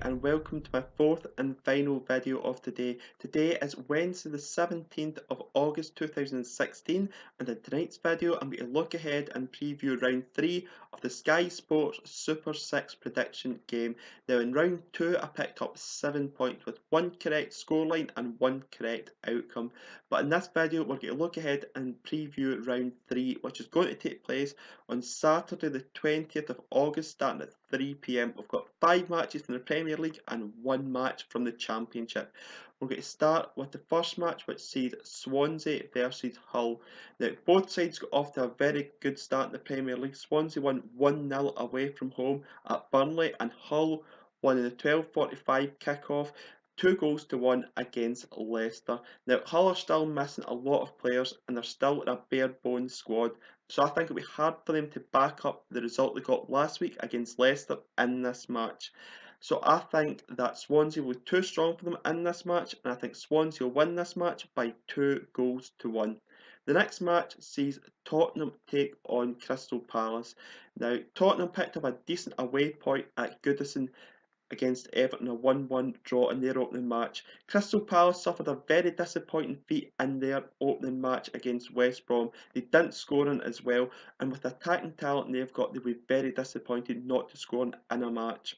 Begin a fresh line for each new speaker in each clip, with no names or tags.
and welcome to my fourth and final video of today. Today is Wednesday the 17th of August 2016, and in tonight's video I'm going to look ahead and preview round 3 of the Sky Sports Super 6 prediction game. Now in round 2 I picked up 7 points with 1 correct scoreline and 1 correct outcome. But in this video we're going to look ahead and preview round 3, which is going to take place on Saturday the 20th of August starting at 3 p.m. We've got 5 matches from the Premier League and 1 match from the Championship. We're going to start with the first match, which sees Swansea versus Hull. Now, both sides got off to a very good start in the Premier League. Swansea won 1-0 away from home at Burnley, and Hull won in the 12:45 kick-off. 2-1 against Leicester. Now, Hull are still missing a lot of players and they're still in a bare bones squad. So I think it'll be hard for them to back up the result they got last week against Leicester in this match. So I think that Swansea will be too strong for them in this match, and I think Swansea will win this match by 2-1. The next match sees Tottenham take on Crystal Palace. Now, Tottenham picked up a decent away point at Goodison against Everton, a 1-1 draw in their opening match. Crystal Palace suffered a very disappointing defeat in their opening match against West Brom. They didn't score in as well, and with the attacking talent they've got, they'll be very disappointed not to score in a match.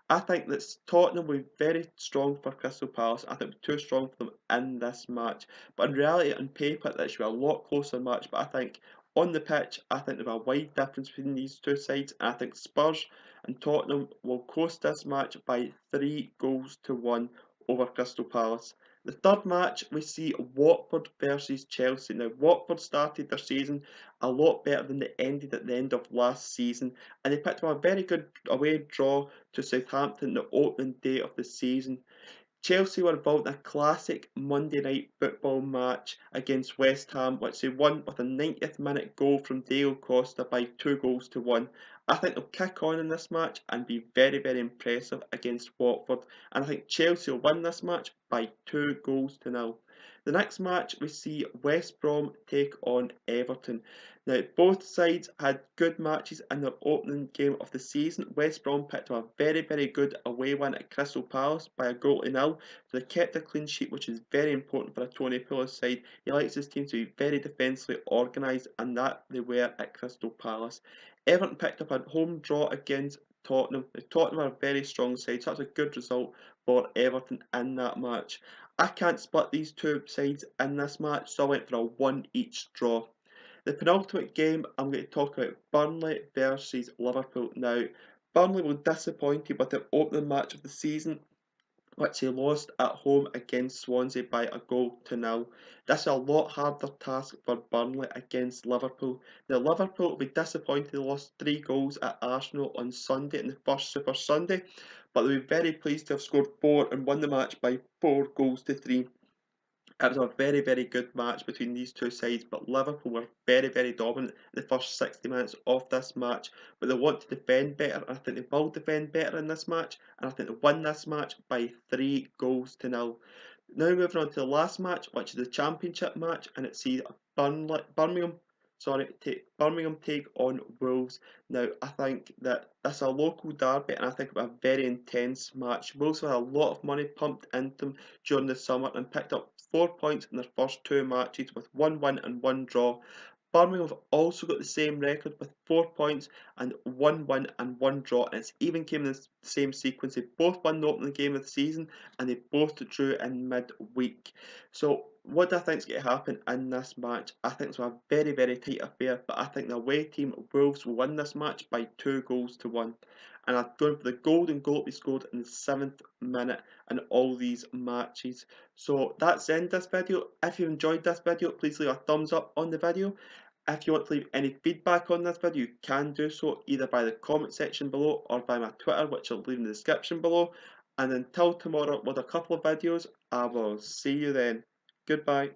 I think that Tottenham will be very strong for Crystal Palace. I think it'll be too strong for them in this match. But in reality, on paper, that should be a lot closer match. But I think on the pitch, I think there'll be a wide difference between these two sides, and I think Spurs and Tottenham will coast this match by 3-1 over Crystal Palace. The third match, we see Watford versus Chelsea. Now, Watford started their season a lot better than they ended at the end of last season, and they picked up a very good away draw to Southampton the opening day of the season. Chelsea were involved in a classic Monday night football match against West Ham, which they won with a 90th minute goal from Diego Costa by 2-1. I think they'll kick on in this match and be very, very impressive against Watford, and I think Chelsea will win this match by 2-0. The next match, we see West Brom take on Everton. Now, both sides had good matches in their opening game of the season. West Brom picked up a very, very good away win at Crystal Palace by 1-0. So they kept a clean sheet, which is very important for a Tony Pulis side. He likes his team to be very defensively organised, and that they were at Crystal Palace. Everton picked up a home draw against Tottenham. Now, Tottenham are a very strong side, so that's a good result for Everton in that match. I can't split these two sides in this match, so I went for a 1 each draw. The penultimate game, I'm going to talk about Burnley versus Liverpool. Now, Burnley were disappointed with their opening match of the season, which they lost at home against Swansea by 1-0. This is a lot harder task for Burnley against Liverpool. Now, Liverpool will be disappointed they lost 3 goals at Arsenal on Sunday in the first Super Sunday, but they'll be very pleased to have scored 4 and won the match by 4-3. It was a very, very good match between these two sides, but Liverpool were very, very dominant in the first 60 minutes of this match. But they want to defend better, and I think they will defend better in this match, and I think they win this match by 3-0. Now moving on to the last match, which is the Championship match, and it sees Birmingham take on Wolves. Now, I think that this is a local derby, and I think it'll be a very intense match. Wolves have had a lot of money pumped into them during the summer and picked up 4 points in their first 2 matches with 1 win and 1 draw. Birmingham have also got the same record with 4 points and 1 win and 1 draw, and it's even came in the same sequence. They both won the opening game of the season and they both drew in mid-week. So what do I think is going to happen in this match? I think it's a very, very tight affair, but I think the away team Wolves will win this match by 2-1. And I'm going for the golden goal to be scored in the 7th minute in all these matches. So that's the end of this video. If you enjoyed this video, please leave a thumbs up on the video. If you want to leave any feedback on this video, you can do so either by the comment section below or by my Twitter, which I'll leave in the description below. And until tomorrow with a couple of videos, I will see you then. Goodbye.